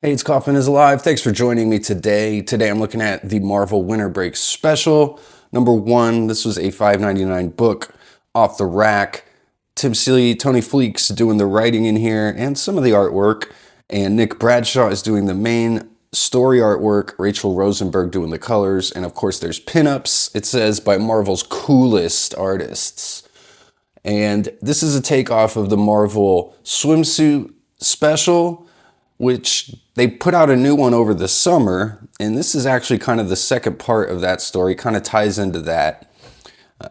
Hey, it's Coffin is Alive. Thanks for joining me today. Today I'm looking at the Marvel Winter Break Special. Number 1, this was a $5.99 book off the rack. Tim Seeley, Tony Fleecs doing the writing in here and some of the artwork. And Nick Bradshaw is doing the main story artwork. Rachel Rosenberg doing the colors. And of course there's pinups. It says by Marvel's coolest artists. And this is a takeoff of the Marvel swimsuit special, which they put out a new one over the summer, and this is actually kind of the second part of that story, kind of ties into that.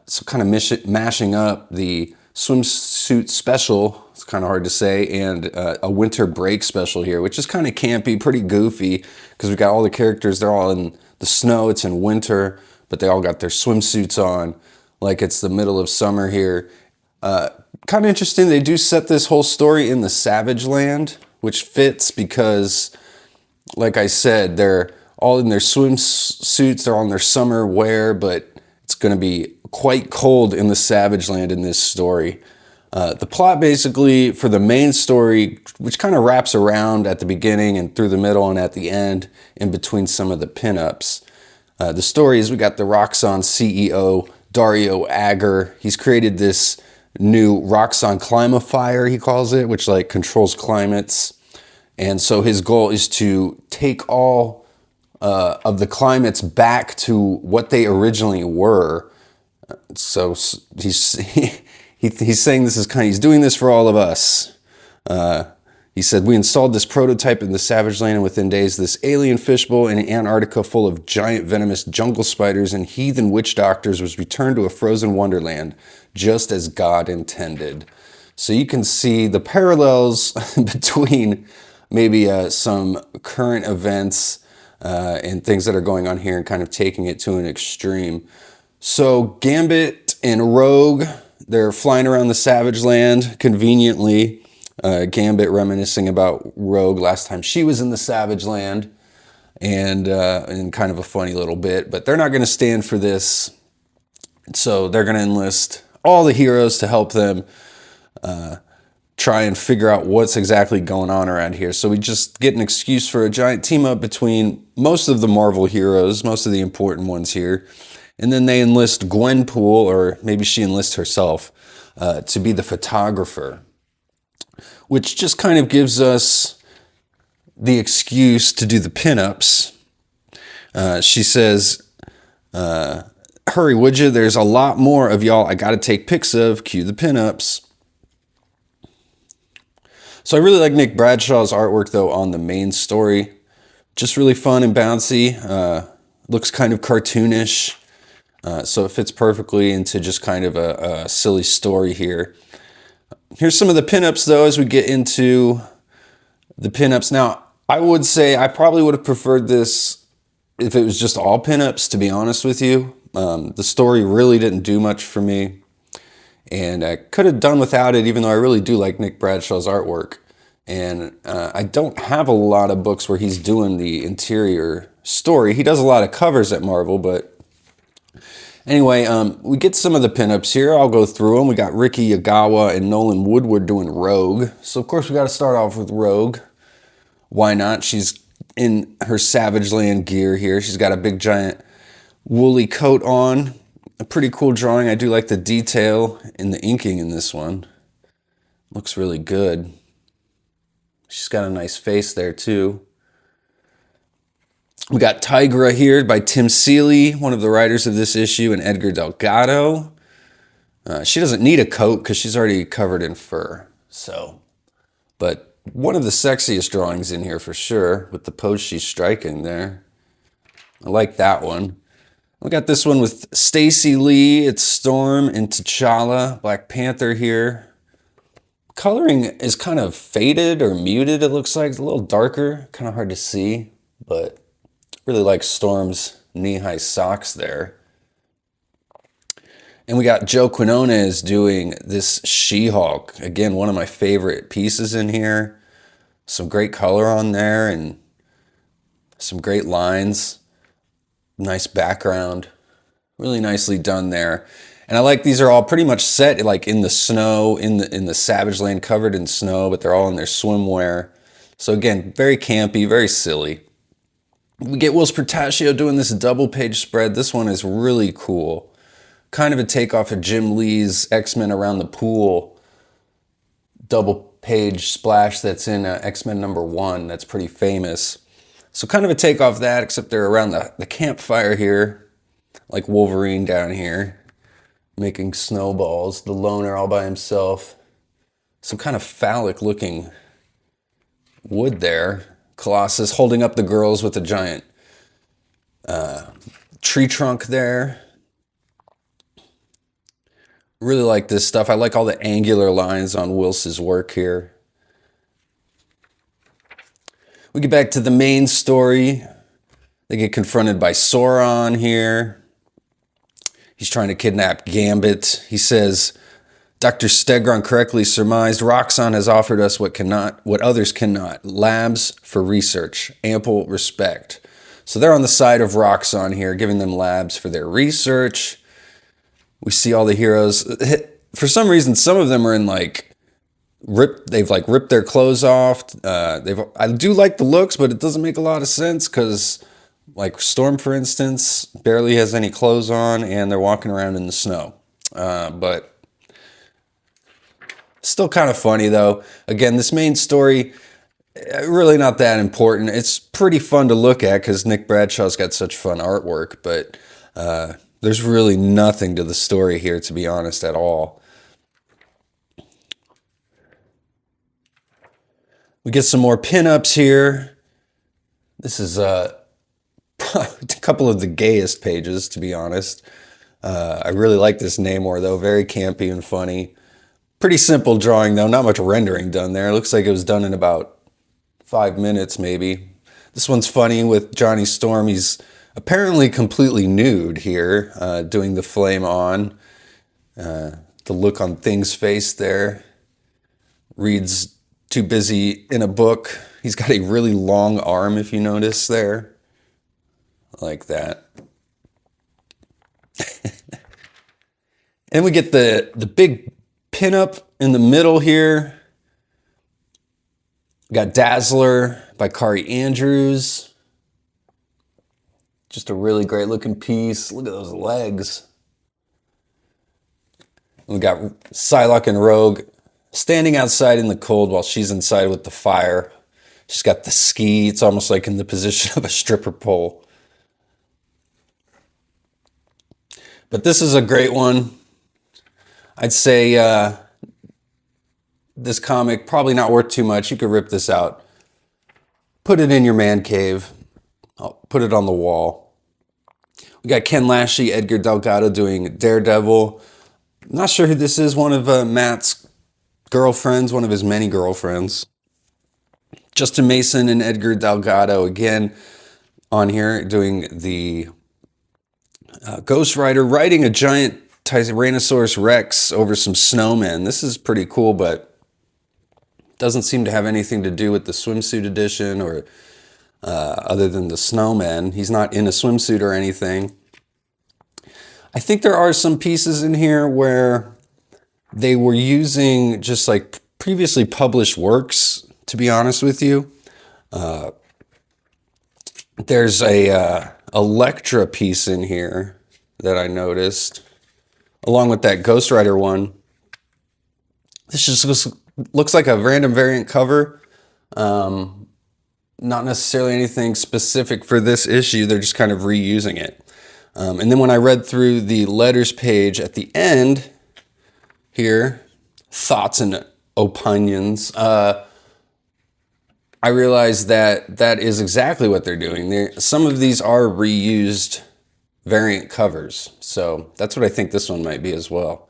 So kind of mashing up the swimsuit special, it's kind of hard to say, and a winter break special here, which is kind of campy, pretty goofy, because we've got all the characters, they're all in the snow, it's in winter, but they all got their swimsuits on, like it's the middle of summer here. Kind of interesting, they do set this whole story in the Savage Land, which fits because, like I said, they're all in their swimsuits, they're all in their summer wear, but it's going to be quite cold in the Savage Land in this story. The plot basically for the main story, which kind of wraps around at the beginning and through the middle and at the end, in between some of the pinups. The story is we got the Roxxon CEO, Dario Agger. He's created this new Roxxon Climifier, he calls it, which like controls climates. And so his goal is to take all of the climates back to what they originally were. So he's saying this is he's doing this for all of us. He said, we installed this prototype in the Savage Land, and within days, this alien fishbowl in Antarctica full of giant venomous jungle spiders and heathen witch doctors was returned to a frozen wonderland, just as God intended. So you can see the parallels between maybe some current events and things that are going on here and kind of taking it to an extreme. So Gambit and Rogue, they're flying around the Savage Land conveniently. Gambit reminiscing about Rogue last time she was in the Savage Land, and kind of a funny little bit, but they're not going to stand for this. So they're going to enlist all the heroes to help them try and figure out what's exactly going on around here. So we just get an excuse for a giant team up between most of the Marvel heroes, most of the important ones here. And then they enlist Gwenpool, or maybe she enlists herself, to be the photographer, which just kind of gives us the excuse to do the pinups. She says, hurry, would you? There's a lot more of y'all I got to take pics of. Cue the pinups. So I really like Nick Bradshaw's artwork, though, on the main story. Just really fun and bouncy. Looks kind of cartoonish. So it fits perfectly into just kind of a silly story here. Here's some of the pinups, though, as we get into the pinups. Now, I would say I probably would have preferred this if it was just all pinups, to be honest with you. The story really didn't do much for me, and I could have done without it, even though I really do like Nick Bradshaw's artwork. And I don't have a lot of books where he's doing the interior story. He does a lot of covers at Marvel, but anyway, we get some of the pinups here. I'll go through them. We got Ricky Yagawa and Nolan Woodward doing Rogue. So, of course, we got to start off with Rogue. Why not? She's in her Savage Land gear here. She's got a big, giant woolly coat on. A pretty cool drawing. I do like the detail in the inking in this one. Looks really good. She's got a nice face there, too. We got Tigra here by Tim Seeley, one of the writers of this issue, and Edgar Delgado. She doesn't need a coat because she's already covered in fur. But one of the sexiest drawings in here for sure, with the pose she's striking there. I like that one. We got this one with Stacey Lee. It's Storm and T'Challa, Black Panther here. Coloring is kind of faded or muted, it looks like. It's a little darker, kind of hard to see, but really like Storm's knee-high socks there. And we got Joe Quinones doing this She-Hulk. Again, one of my favorite pieces in here. Some great color on there and some great lines. Nice background. Really nicely done there. And I like these are all pretty much set like in the snow, in the Savage Land, covered in snow, but they're all in their swimwear. So again, very campy, very silly. We get Whilce Portacio doing this double page spread. This one is really cool. Kind of a takeoff of Jim Lee's X-Men Around the Pool double page splash that's in X-Men #1. That's pretty famous. So kind of a takeoff that, except they're around the campfire here, like Wolverine down here, making snowballs. The loner all by himself. Some kind of phallic looking wood there. Colossus holding up the girls with a giant tree trunk there. Really like this stuff. I like all the angular lines on Whilce's work here. We get back to the main story. They get confronted by Sauron here. He's trying to kidnap Gambit. He says, Dr. Stegron correctly surmised Roxxon has offered us what others cannot. Labs for research. Ample respect. So they're on the side of Roxxon here, giving them labs for their research. We see all the heroes. For some reason, some of them are in they've ripped their clothes off. I do like the looks, but it doesn't make a lot of sense because like Storm, for instance, barely has any clothes on and they're walking around in the snow. But still kind of funny though. Again, this main story, really not that important. It's pretty fun to look at because Nick Bradshaw's got such fun artwork, but there's really nothing to the story here, to be honest, at all. We get some more pinups here. This is a couple of the gayest pages, to be honest. I really like this Namor, though. Very campy and funny. Pretty simple drawing, though. Not much rendering done there. It looks like it was done in about 5 minutes, maybe. This one's funny with Johnny Storm. He's apparently completely nude here, doing the flame on. The look on Thing's face there. Reed's too busy in a book. He's got a really long arm, if you notice there. Like that. And we get the big pinup in the middle here. We got Dazzler by Kari Andrews. Just a really great looking piece. Look at those legs. We got Psylocke and Rogue standing outside in the cold while she's inside with the fire. She's got the ski. It's almost like in the position of a stripper pole. But this is a great one. I'd say this comic, probably not worth too much. You could rip this out. Put it in your man cave. I'll put it on the wall. We got Ken Lashley, Edgar Delgado doing Daredevil. I'm not sure who this is. One of Matt's girlfriends, one of his many girlfriends. Justin Mason and Edgar Delgado again on here doing the Ghost Rider, riding a giant Tyrannosaurus Rex over some snowmen. This is pretty cool, but doesn't seem to have anything to do with the swimsuit edition or other than the snowman. He's not in a swimsuit or anything. I think there are some pieces in here where they were using just like previously published works, to be honest with you. There's a Elektra piece in here that I noticed, along with that Ghost Rider one. This just looks like a random variant cover. Not necessarily anything specific for this issue. They're just kind of reusing it. And then when I read through the letters page at the end here, thoughts and opinions, I realized that that is exactly what they're doing. Some of these are reused variant covers. So that's what I think this one might be as well.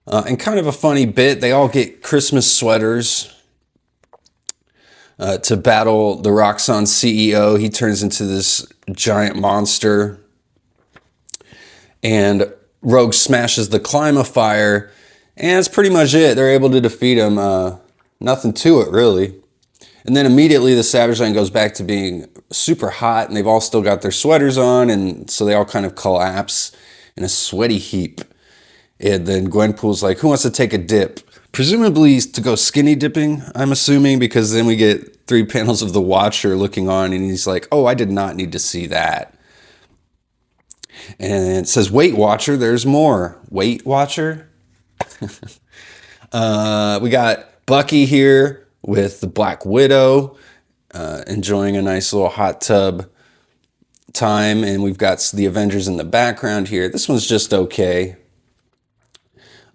And kind of a funny bit, they all get Christmas sweaters to battle the Roxxon CEO. He turns into this giant monster. And Rogue smashes the Climafire. And that's pretty much it. They're able to defeat him. Nothing to it, really. And then immediately the Savage Land goes back to being super hot. And they've all still got their sweaters on. And so they all kind of collapse in a sweaty heap. And then Gwenpool's like, who wants to take a dip? presumably to go skinny dipping, I'm assuming, because then we get 3 panels of the Watcher looking on, and he's like, oh, I did not need to see that. And it says, Weight Watcher, there's more. Weight Watcher? We got Bucky here with the Black Widow, enjoying a nice little hot tub time, and we've got the Avengers in the background here. This one's just okay.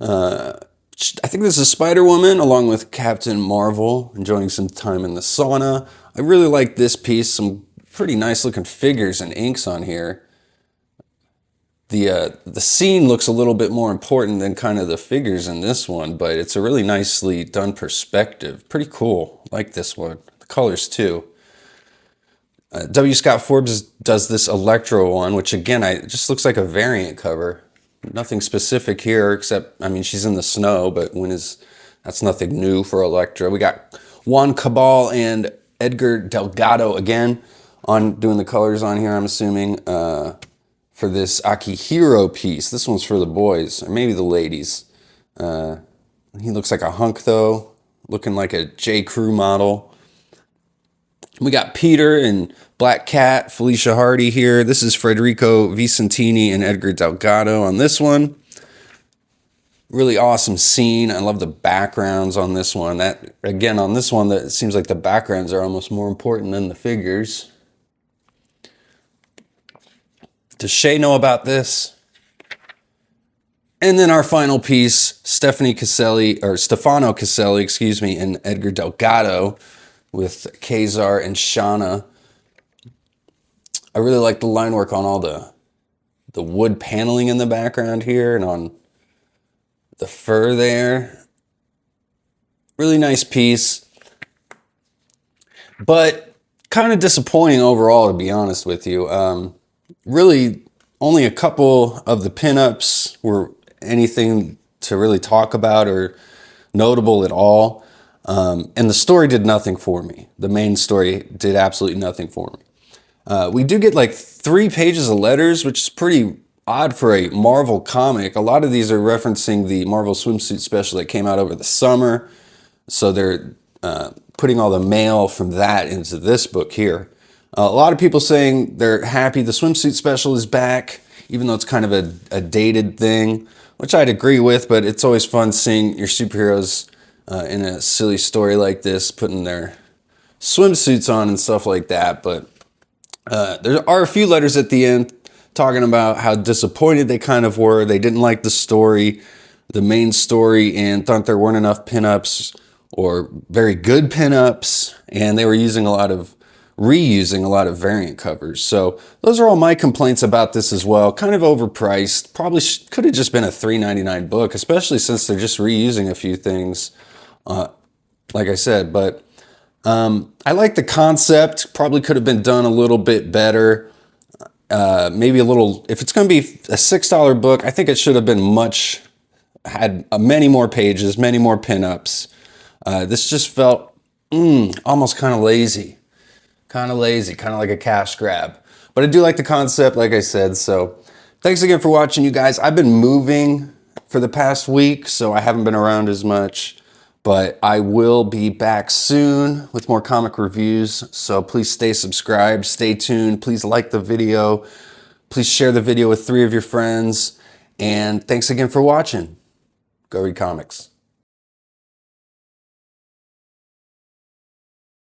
I think this is Spider-Woman along with Captain Marvel, enjoying some time in the sauna. I really like this piece. Some pretty nice looking figures and inks on here. The scene looks a little bit more important than kind of the figures in this one, but it's a really nicely done perspective. Pretty cool. Like this one. The colors too. W. Scott Forbes does this Electro one, which again, it just looks like a variant cover. Nothing specific here except, I mean, she's in the snow, but that's nothing new for Elektra. We got Juan Cabal and Edgar Delgado again on doing the colors on here, I'm assuming, for this Akihiro piece. This one's for the boys, or maybe the ladies. He looks like a hunk though, looking like a J. Crew model. We got Peter and Black Cat, Felicia Hardy here. This is Federico Vicentini and Edgar Delgado on this one. Really awesome scene. I love the backgrounds on this one. Again, on this one, it seems like the backgrounds are almost more important than the figures. Does Shay know about this? And then our final piece, Stefano Caselli, excuse me, and Edgar Delgado with Kazar and Shauna. I really like the line work on all the wood paneling in the background here and on the fur there. Really nice piece. But kind of disappointing overall, to be honest with you. Really, only a couple of the pinups were anything to really talk about or notable at all. And the story did nothing for me. The main story did absolutely nothing for me. We do get like 3 pages of letters, which is pretty odd for a Marvel comic. A lot of these are referencing the Marvel swimsuit special that came out over the summer. So they're putting all the mail from that into this book here. A lot of people saying they're happy the swimsuit special is back, even though it's kind of a dated thing, which I'd agree with, but it's always fun seeing your superheroes in a silly story like this, putting their swimsuits on and stuff like that. But there are a few letters at the end talking about how disappointed they kind of were. They didn't like the story, the main story, and thought there weren't enough pinups or very good pinups, and they were reusing a lot of variant covers. So those are all my complaints about this as well. Kind of overpriced. Probably could have just been a $3.99 book, especially since they're just reusing a few things, like I said. But I like the concept. Probably could have been done a little bit better. Maybe a little, if it's going to be a $6 book, I think it should have been had many more pages, many more pinups. This just felt almost kind of lazy. Kind of like a cash grab. But I do like the concept, like I said. So thanks again for watching, you guys. I've been moving for the past week, so I haven't been around as much. But I will be back soon with more comic reviews. So please stay subscribed, stay tuned. Please like the video. Please share the video with 3 of your friends. And thanks again for watching. Go read comics.